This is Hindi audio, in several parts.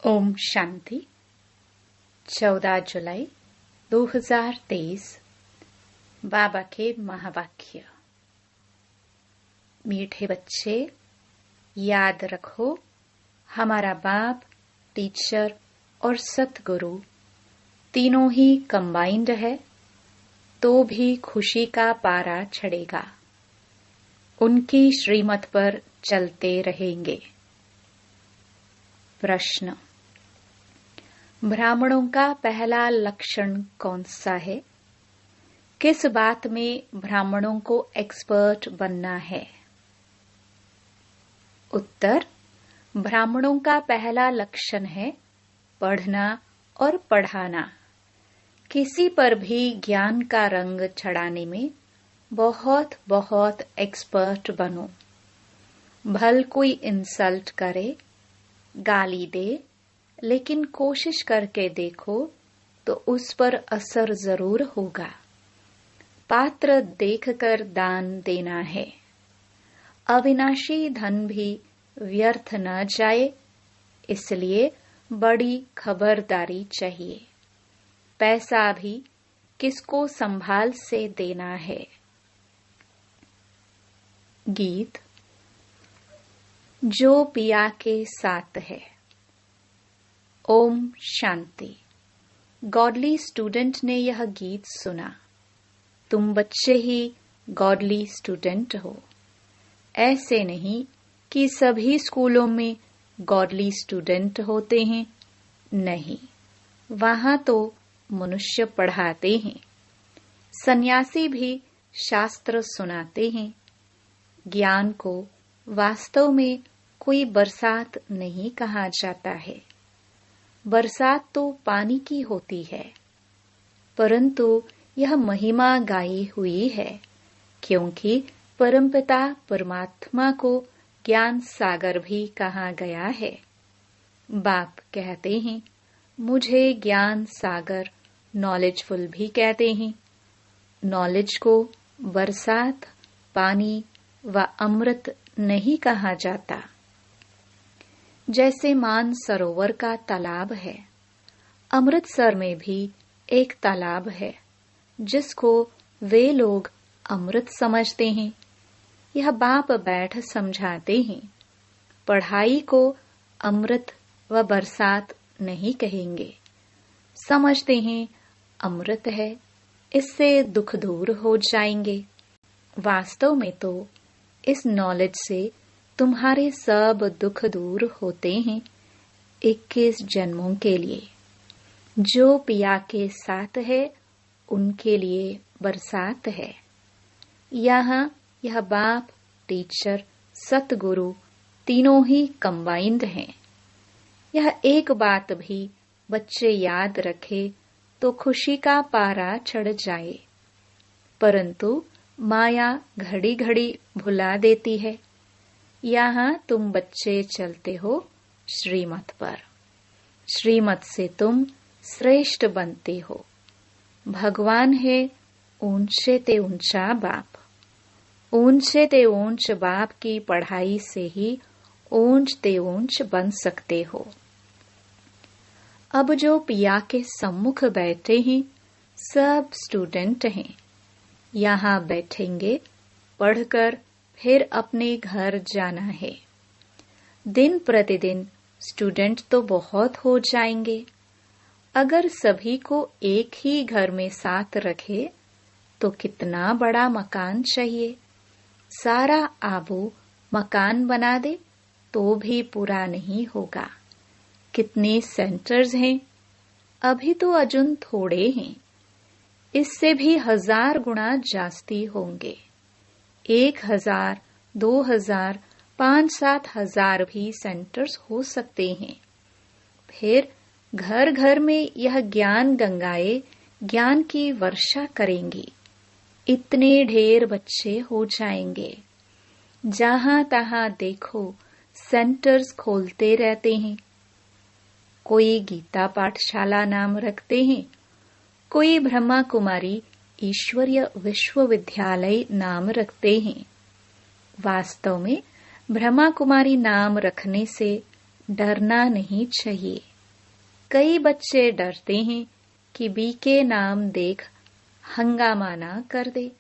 ओम शांति। 14 जुलाई 2023 बाबा के महावाक्य। मीठे बच्चे, याद रखो, हमारा बाप, टीचर और सतगुरु तीनों ही कंबाइंड है, तो भी खुशी का पारा चढ़ेगा। उनकी श्रीमत पर चलते रहेंगे। प्रश्न: ब्राह्मणों का पहला लक्षण कौन सा है? किस बात में ब्राह्मणों को एक्सपर्ट बनना है? उत्तर: ब्राह्मणों का पहला लक्षण है पढ़ना और पढ़ाना। किसी पर भी ज्ञान का रंग चढ़ाने में बहुत बहुत एक्सपर्ट बनो। भल कोई इंसल्ट करे, गाली दे, लेकिन कोशिश करके देखो तो उस पर असर जरूर होगा। पात्र देखकर दान देना है। अविनाशी धन भी व्यर्थ न जाए, इसलिए बड़ी खबरदारी चाहिए। पैसा भी किसको संभाल से देना है। गीत जो पिया के साथ है। ओम शांति। गॉडली स्टूडेंट ने यह गीत सुना। तुम बच्चे ही गॉडली स्टूडेंट हो। ऐसे नहीं कि सभी स्कूलों में गॉडली स्टूडेंट होते हैं। नहीं, वहां तो मनुष्य पढ़ाते हैं। सन्यासी भी शास्त्र सुनाते हैं। ज्ञान को वास्तव में कोई बरसात नहीं कहा जाता है। बरसात तो पानी की होती है, परंतु यह महिमा गाई हुई है, क्योंकि परमपिता परमात्मा को ज्ञान सागर भी कहा गया है। बाप कहते हैं, मुझे ज्ञान सागर नॉलेजफुल भी कहते हैं। नॉलेज को बरसात, पानी व अमृत नहीं कहा जाता। जैसे मान सरोवर का तालाब है, अमृतसर में भी एक तालाब है जिसको वे लोग अमृत समझते हैं। यह बाप बैठ समझाते हैं। पढ़ाई को अमृत व बरसात नहीं कहेंगे। समझते हैं अमृत है, इससे दुख दूर हो जाएंगे। वास्तव में तो इस नॉलेज से तुम्हारे सब दुख दूर होते हैं 21 जन्मों के लिए। जो पिया के साथ है, उनके लिए बरसात है। यहाँ यह बाप, टीचर, सतगुरु तीनों ही कंबाइंड हैं। यह एक बात भी बच्चे याद रखे तो खुशी का पारा चढ़ जाए, परंतु माया घड़ी घड़ी भुला देती है। यहाँ तुम बच्चे चलते हो श्रीमत पर। श्रीमत से तुम श्रेष्ठ बनते हो। भगवान है ऊंचे ते ऊंचा बाप। ऊंचे ते ऊंच बाप की पढ़ाई से ही ऊंच ते ऊंच बन सकते हो। अब जो पिया के सम्मुख बैठे हैं, सब स्टूडेंट हैं। यहाँ बैठेंगे, पढ़कर फिर अपने घर जाना है। दिन प्रतिदिन स्टूडेंट तो बहुत हो जाएंगे। अगर सभी को एक ही घर में साथ रखे तो कितना बड़ा मकान चाहिए। सारा आबू मकान बना दे तो भी पूरा नहीं होगा। कितने सेंटर्स हैं? अभी तो अजुन थोड़े हैं। इससे भी 1000 गुना जास्ती होंगे। 1000, 2000, 5-7 हजार भी सेंटर्स हो सकते हैं। फिर घर घर में यह ज्ञान गंगाएं ज्ञान की वर्षा करेंगी। इतने ढेर बच्चे हो जाएंगे। जहां तहां देखो सेंटर्स खोलते रहते हैं। कोई गीता पाठशाला नाम रखते हैं, कोई ब्रह्मा कुमारी ईश्वरीय विश्वविद्यालय नाम रखते हैं। वास्तव में ब्रह्मा कुमारी नाम रखने से डरना नहीं चाहिए। कई बच्चे डरते हैं कि बीके नाम देख हंगामा ना कर दे,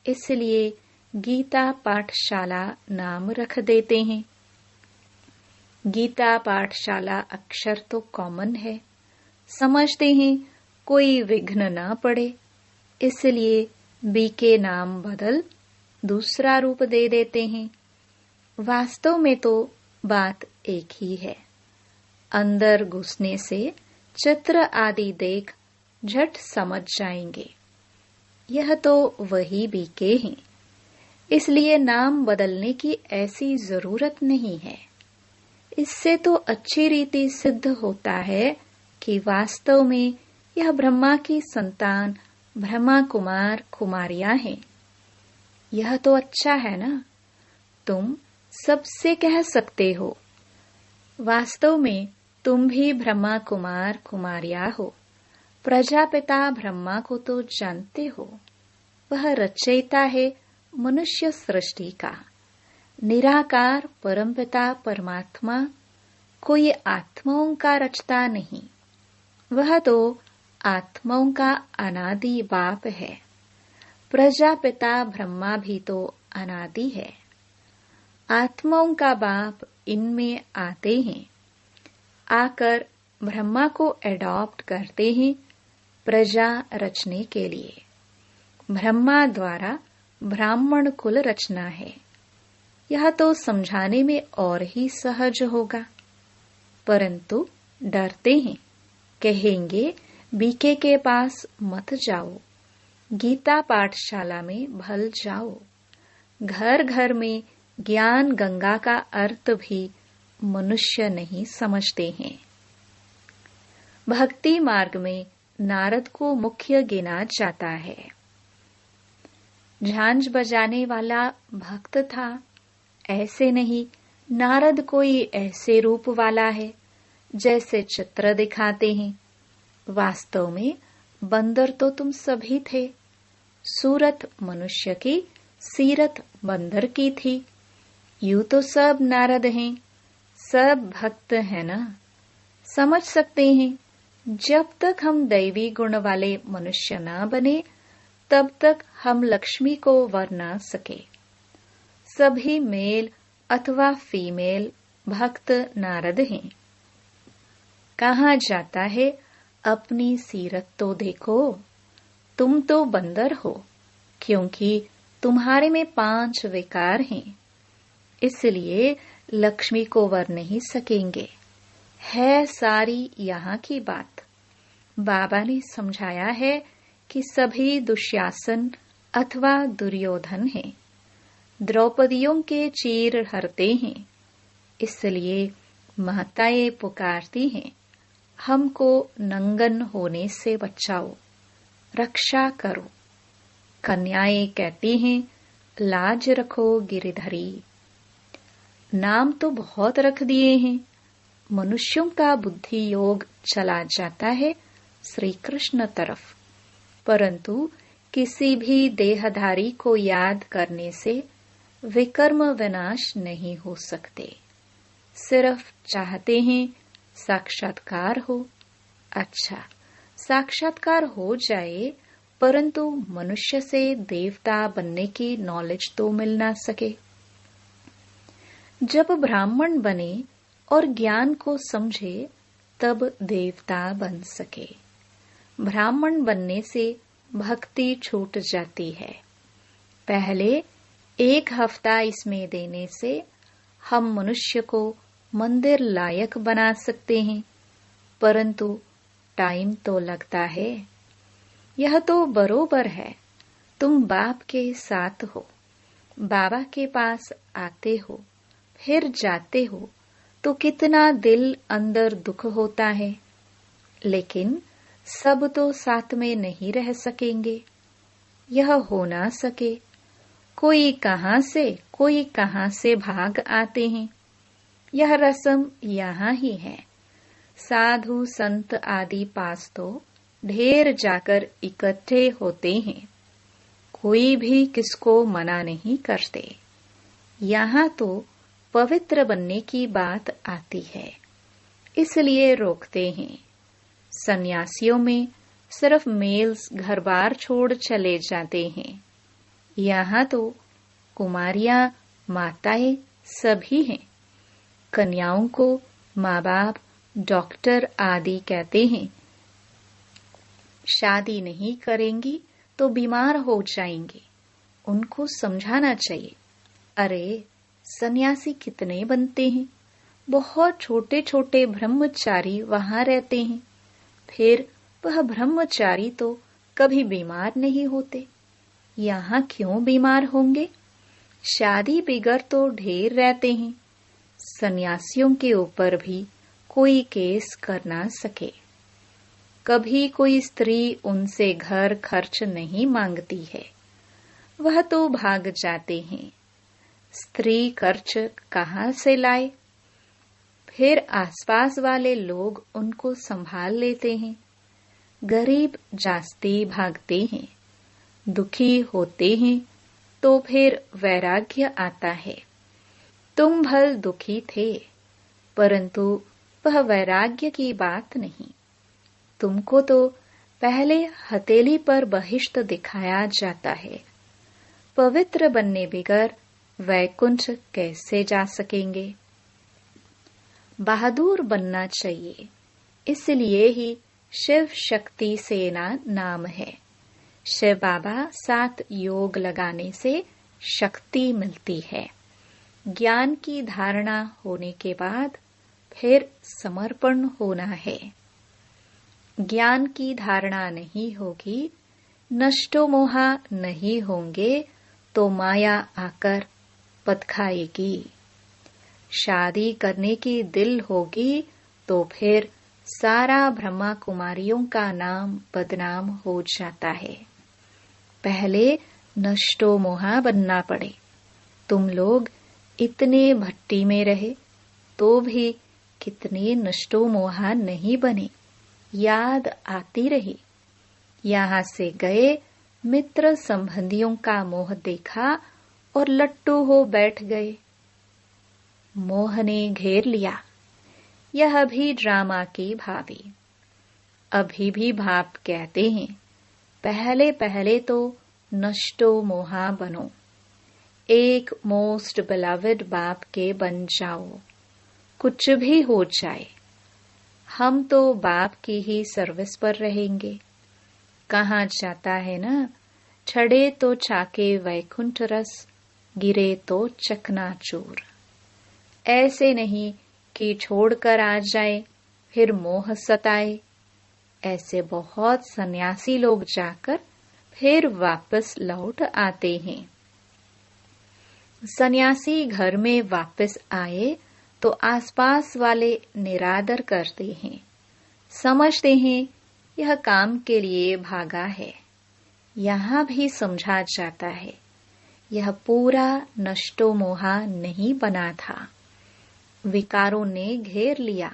इसलिए गीता पाठशाला नाम रख देते हैं। गीता पाठशाला अक्षर तो कॉमन है, समझते हैं कोई विघ्न ना पड़े, इसलिए बीके नाम बदल दूसरा रूप दे देते हैं। वास्तव में तो बात एक ही है। अंदर घुसने से चित्र आदि देख झट समझ जाएंगे, यह तो वही बीके हैं। इसलिए नाम बदलने की ऐसी जरूरत नहीं है। इससे तो अच्छी रीति सिद्ध होता है कि वास्तव में यह ब्रह्मा की संतान ब्रह्मा कुमार कुमारियां हैं। यह तो अच्छा है ना। तुम सबसे कह सकते हो, वास्तव में तुम भी ब्रह्मा कुमार कुमारियां हो। प्रजापिता ब्रह्मा को तो जानते हो, वह रचयिता है मनुष्य सृष्टि का। निराकार परमपिता परमात्मा कोई आत्माओं का रचता नहीं, वह तो आत्माओं का अनादि बाप है। प्रजापिता ब्रह्मा भी तो अनादि है। आत्माओं का बाप इनमें आते हैं, आकर ब्रह्मा को एडॉप्ट करते हैं प्रजा रचने के लिए। ब्रह्मा द्वारा ब्राह्मण कुल रचना है। यह तो समझाने में और ही सहज होगा, परंतु डरते हैं, कहेंगे बीके के पास मत जाओ, गीता पाठशाला में भल जाओ। घर घर में ज्ञान गंगा का अर्थ भी मनुष्य नहीं समझते हैं। भक्ति मार्ग में नारद को मुख्य गिना जाता है। झांझ बजाने वाला भक्त था, ऐसे नहीं नारद कोई ऐसे रूप वाला है जैसे चित्र दिखाते हैं। वास्तव में बंदर तो तुम सभी थे। सूरत मनुष्य की, सीरत बंदर की थी। यूं तो सब नारद हैं, सब भक्त हैं ना। समझ सकते हैं, जब तक हम दैवी गुण वाले मनुष्य ना बने, तब तक हम लक्ष्मी को वर ना सके। सभी मेल अथवा फीमेल भक्त नारद हैं। कहा जाता है, अपनी सीरत तो देखो, तुम तो बंदर हो, क्योंकि तुम्हारे में 5 विकार हैं, इसलिए लक्ष्मी को वर नहीं सकेंगे। है सारी यहाँ की बात। बाबा ने समझाया है कि सभी दुशासन अथवा दुर्योधन हैं, द्रौपदियों के चीर हरते हैं, इसलिए माताएं पुकारती हैं, हमको नंगन होने से बचाओ, रक्षा करो। कन्याएं कहती हैं, लाज रखो गिरिधरी। नाम तो बहुत रख दिए हैं, मनुष्यों का बुद्धि योग चला जाता है श्री कृष्ण तरफ, परंतु किसी भी देहधारी को याद करने से विकर्म विनाश नहीं हो सकते। सिर्फ चाहते हैं साक्षात्कार हो। अच्छा, साक्षात्कार हो जाए, परंतु मनुष्य से देवता बनने की नॉलेज तो मिल ना सके। जब ब्राह्मण बने और ज्ञान को समझे, तब देवता बन सके। ब्राह्मण बनने से भक्ति छूट जाती है। पहले 1 हफ्ता इसमें देने से हम मनुष्य को मंदिर लायक बना सकते हैं, परंतु टाइम तो लगता है। यह तो बरोबर है, तुम बाप के साथ हो, बाबा के पास आते हो, फिर जाते हो, तो कितना दिल अंदर दुख होता है। लेकिन सब तो साथ में नहीं रह सकेंगे, यह हो ना सके। कोई कहां से भाग आते हैं। यह रस्म यहाँ ही है। साधु संत आदि पास तो ढेर जाकर इकट्ठे होते हैं, कोई भी किसको मना नहीं करते। यहाँ तो पवित्र बनने की बात आती है, इसलिए रोकते हैं। सन्यासियों में सिर्फ मेल्स घर बार छोड़ चले जाते हैं। यहाँ तो कुमारियां, माताएं सभी हैं। कन्याओं को माँ बाप डॉक्टर आदि कहते हैं। शादी नहीं करेंगी तो बीमार हो जाएंगे। उनको समझाना चाहिए। अरे, सन्यासी कितने बनते हैं। बहुत छोटे छोटे ब्रह्मचारी वहां रहते हैं। फिर वह ब्रह्मचारी तो कभी बीमार नहीं होते। यहाँ क्यों बीमार होंगे। शादी बिगर तो ढेर रहते हैं। सन्यासियों के ऊपर भी कोई केस कर ना सके। कभी कोई स्त्री उनसे घर खर्च नहीं मांगती है। वह तो भाग जाते हैं। स्त्री खर्च कहाँ से लाए। फिर आसपास वाले लोग उनको संभाल लेते हैं। गरीब जास्ती भागते हैं। दुखी होते हैं तो फिर वैराग्य आता है। तुम भल दुखी थे, परंतु वह वैराग्य की बात नहीं। तुमको तो पहले हथेली पर बहिष्ट दिखाया जाता है। पवित्र बनने बिगर वैकुंठ कैसे जा सकेंगे। बहादुर बनना चाहिए। इसलिए ही शिव शक्ति सेना नाम है। शिव बाबा 7 योग लगाने से शक्ति मिलती है। ज्ञान की धारणा होने के बाद फिर समर्पण होना है। ज्ञान की धारणा नहीं होगी, नष्टो मोहा नहीं होंगे तो माया आकर पद खाएगी। शादी करने की दिल होगी तो फिर सारा ब्रह्मा कुमारियों का नाम बदनाम हो जाता है। पहले नष्टो मोहा बनना पड़े। तुम लोग इतने भट्टी में रहे तो भी कितने नष्टो मोहा नहीं बने। याद आती रही। यहाँ से गए, मित्र संबंधियों का मोह देखा और लट्टू हो बैठ गए। मोह ने घेर लिया। यह भी ड्रामा की भाभी। अभी भी बाप कहते हैं, पहले पहले तो नष्टो मोहा बनो। एक मोस्ट बिलवड बाप के बन जाओ। कुछ भी हो जाए, हम तो बाप की ही सर्विस पर रहेंगे। कहाँ जाता है ना, छड़े तो चाके वैकुंठ रस, गिरे तो चकनाचूर। ऐसे नहीं कि छोड़कर आ जाए फिर मोह सताए। ऐसे बहुत सन्यासी लोग जाकर फिर वापस लौट आते हैं। सन्यासी घर में वापस आए तो आसपास वाले निरादर करते हैं। समझते हैं यह काम के लिए भागा है। यहाँ भी समझा जाता है यह पूरा नष्टो मोहा नहीं बना था। विकारों ने घेर लिया।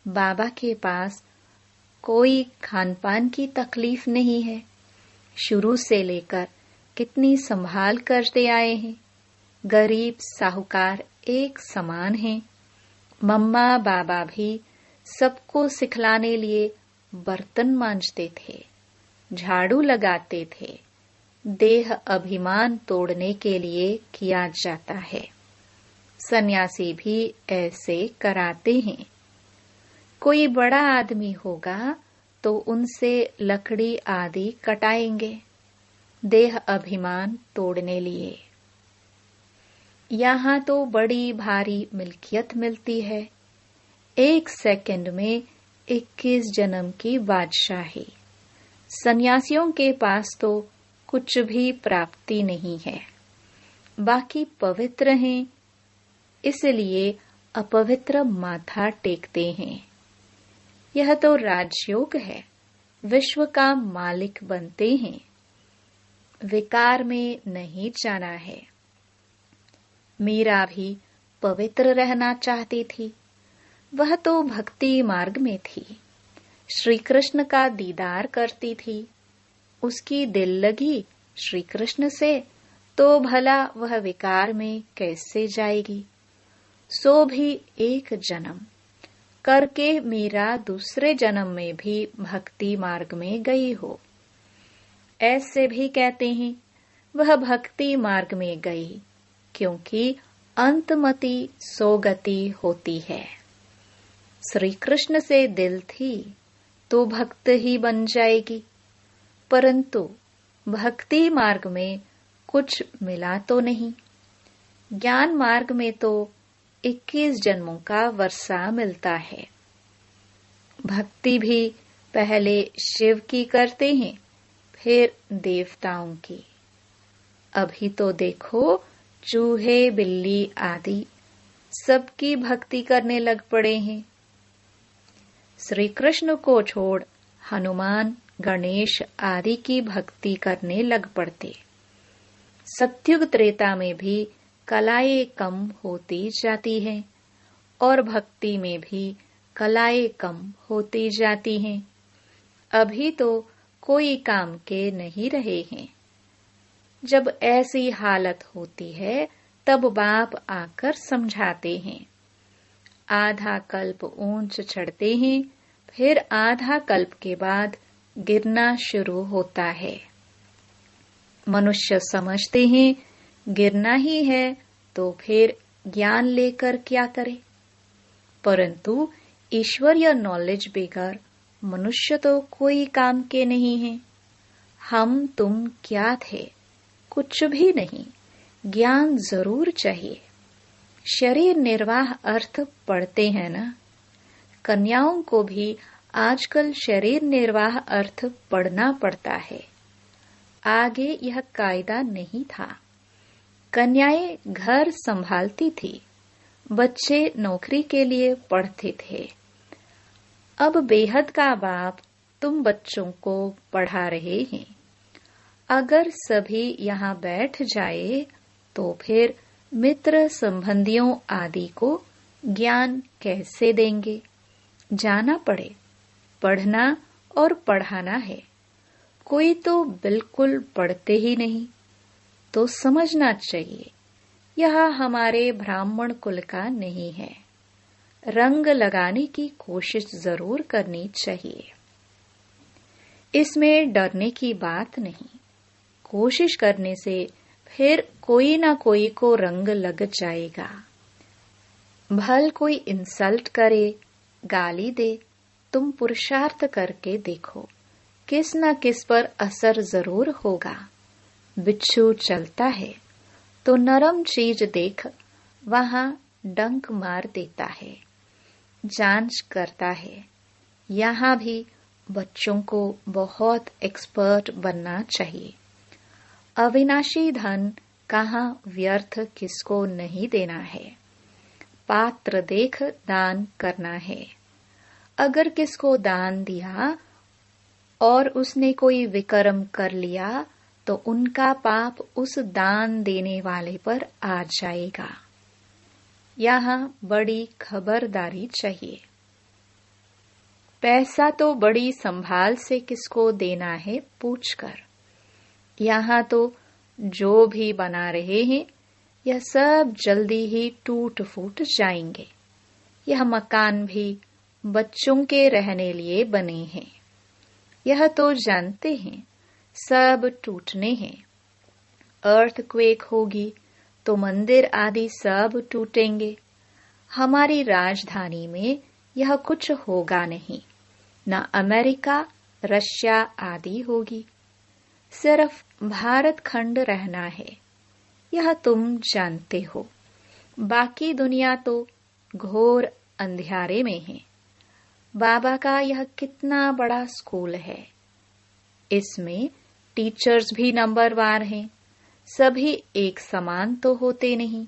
बाबा के पास कोई खानपान की तकलीफ नहीं है। शुरू से लेकर कितनी संभाल करते आए हैं। गरीब साहूकार एक समान हैं। मम्मा बाबा भी सबको सिखलाने लिए बर्तन मांजते थे, झाड़ू लगाते थे। देह अभिमान तोड़ने के लिए किया जाता है। सन्यासी भी ऐसे कराते हैं। कोई बड़ा आदमी होगा तो उनसे लकड़ी आदि कटाएंगे, देह अभिमान तोड़ने लिए। यहाँ तो बड़ी भारी मिल्कियत मिलती है। 1 सेकंड में 21 जन्म की बादशाही। सन्यासियों के पास तो कुछ भी प्राप्ति नहीं है। बाकी पवित्र हैं, इसलिए अपवित्र माथा टेकते हैं। यह तो राजयोग है। विश्व का मालिक बनते हैं। विकार में नहीं जाना है। मीरा भी पवित्र रहना चाहती थी। वह तो भक्ति मार्ग में थी। श्री कृष्ण का दीदार करती थी। उसकी दिल लगी श्री कृष्ण से तो भला वह विकार में कैसे जाएगी। सो भी 1 जन्म। करके मीरा दूसरे जन्म में भी भक्ति मार्ग में गई हो। ऐसे भी कहते हैं वह भक्ति मार्ग में गई क्योंकि अंतमति सोगति होती है। श्री कृष्ण से दिल थी तो भक्त ही बन जाएगी, परंतु भक्ति मार्ग में कुछ मिला तो नहीं। ज्ञान मार्ग में तो 21 जन्मों का वर्षा मिलता है। भक्ति भी पहले शिव की करते हैं, फिर देवताओं की। अभी तो देखो चूहे बिल्ली आदि सबकी भक्ति करने लग पड़े हैं। श्री कृष्ण को छोड़ हनुमान गणेश आदि की भक्ति करने लग पड़ते। सत्युग त्रेता में भी कलाएं कम होती जाती हैं और भक्ति में भी कलाएं कम होती जाती हैं। अभी तो कोई काम के नहीं रहे हैं। जब ऐसी हालत होती है तब बाप आकर समझाते हैं। आधा कल्प ऊंच चढ़ते हैं, फिर आधा कल्प के बाद गिरना शुरू होता है। मनुष्य समझते हैं गिरना ही है तो फिर ज्ञान लेकर क्या करे, परंतु ईश्वरीय नॉलेज बगैर मनुष्य तो कोई काम के नहीं है। हम तुम क्या थे? कुछ भी नहीं। ज्ञान जरूर चाहिए। शरीर निर्वाह अर्थ पढ़ते हैं ना। कन्याओं को भी आजकल शरीर निर्वाह अर्थ पढ़ना पड़ता है। आगे यह कायदा नहीं था। कन्याएं घर संभालती थी, बच्चे नौकरी के लिए पढ़ते थे। अब बेहद का बाप तुम बच्चों को पढ़ा रहे हैं। अगर सभी यहाँ बैठ जाए तो फिर मित्र संबंधियों आदि को ज्ञान कैसे देंगे? जाना पड़े, पढ़ना और पढ़ाना है। कोई तो बिल्कुल पढ़ते ही नहीं, तो समझना चाहिए यह हमारे ब्राह्मण कुल का नहीं है। रंग लगाने की कोशिश जरूर करनी चाहिए। इसमें डरने की बात नहीं। कोशिश करने से फिर कोई ना कोई को रंग लग जाएगा। भल कोई इंसल्ट करे, गाली दे, तुम पुरुषार्थ करके देखो, किस न किस पर असर जरूर होगा। बिच्छू चलता है तो नरम चीज देख वहां डंक मार देता है, जांच करता है। यहाँ भी बच्चों को बहुत एक्सपर्ट बनना चाहिए। अविनाशी धन कहाँ व्यर्थ किसको नहीं देना है। पात्र देख दान करना है। अगर किसको दान दिया और उसने कोई विकर्म कर लिया तो उनका पाप उस दान देने वाले पर आ जाएगा। यहाँ बड़ी खबरदारी चाहिए। पैसा तो बड़ी संभाल से किसको देना है पूछकर। यहाँ तो जो भी बना रहे हैं यह सब जल्दी ही टूट फूट जाएंगे। यह मकान भी बच्चों के रहने लिए बने हैं। यह तो जानते हैं सब टूटने हैं। अर्थक्वेक होगी तो मंदिर आदि सब टूटेंगे। हमारी राजधानी में यह कुछ होगा नहीं, न अमेरिका रशिया आदि होगी। सिर्फ भारत खंड रहना है, यह तुम जानते हो। बाकी दुनिया तो घोर अंधियारे में है। बाबा का यह कितना बड़ा स्कूल है। इसमें टीचर्स भी नंबरवार हैं। सभी एक समान तो होते नहीं।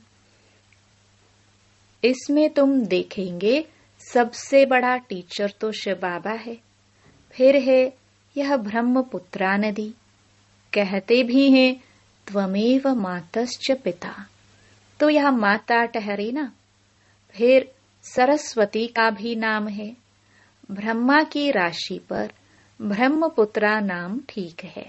इसमें तुम देखेंगे सबसे बड़ा टीचर तो शिव बाबा है। फिर है यह ब्रह्मपुत्रा नदी। कहते भी हैं त्वमेव मातश्च पिता, तो यह माता ठहरी ना। फिर सरस्वती का भी नाम है। ब्रह्मा की राशि पर ब्रह्मपुत्रा नाम ठीक है।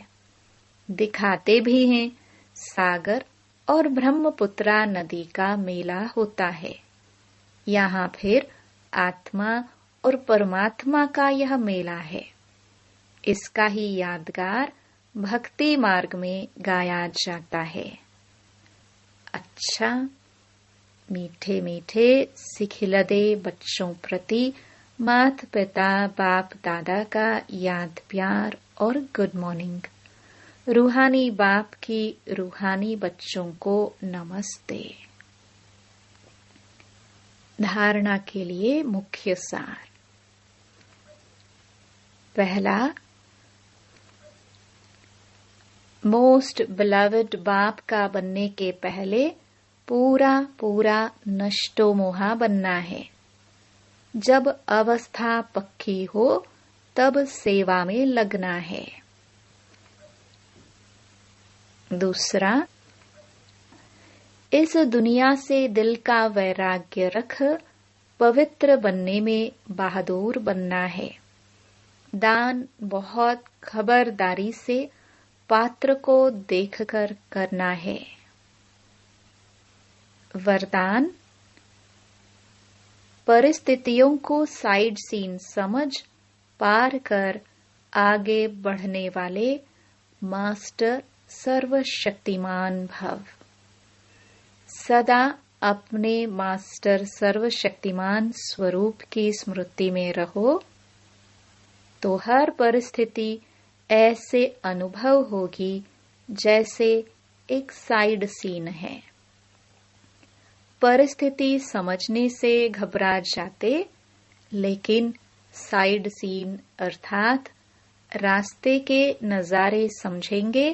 दिखाते भी हैं सागर और ब्रह्मपुत्रा नदी का मेला होता है। यहाँ फिर आत्मा और परमात्मा का यह मेला है। इसका ही यादगार भक्ति मार्ग में गाया जाता है। अच्छा, मीठे मीठे सिखिलदे बच्चों प्रति माता पिता बाप दादा का याद प्यार और गुड मॉर्निंग। रूहानी बाप की रूहानी बच्चों को नमस्ते। धारणा के लिए मुख्य सार। पहला, मोस्ट बिलवड बाप का बनने के पहले पूरा पूरा नष्टो मोहा बनना है। जब अवस्था पक्की हो तब सेवा में लगना है। दूसरा, इस दुनिया से दिल का वैराग्य रख पवित्र बनने में बहादुर बनना है। दान बहुत खबरदारी से पात्र को देखकर करना है। वरदान, परिस्थितियों को साइड सीन समझ पार कर आगे बढ़ने वाले मास्टर सर्वशक्तिमान भव। सदा अपने मास्टर सर्वशक्तिमान स्वरूप की स्मृति में रहो तो हर परिस्थिति ऐसे अनुभव होगी जैसे एक साइड सीन है। परिस्थिति समझने से घबरा जाते, लेकिन साइड सीन अर्थात रास्ते के नजारे समझेंगे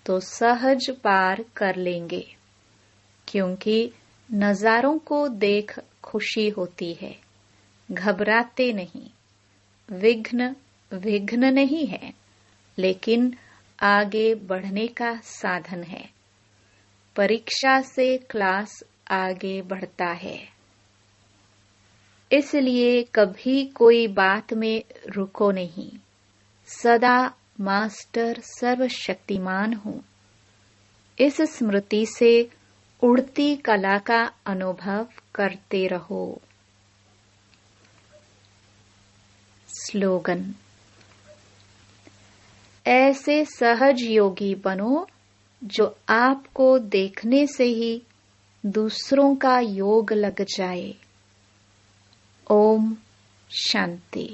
तो सहज पार कर लेंगे, क्योंकि नजारों को देख खुशी होती है। घबराते नहीं। विघ्न नहीं है, लेकिन आगे बढ़ने का साधन है। परीक्षा से क्लास आगे बढ़ता है। इसलिए कभी कोई बात में रुको नहीं। सदा मास्टर सर्वशक्तिमान हूँ, इस स्मृति से उड़ती कला का अनुभव करते रहो। स्लोगन, ऐसे सहज योगी बनो जो आपको देखने से ही दूसरों का योग लग जाए। ओम शांति।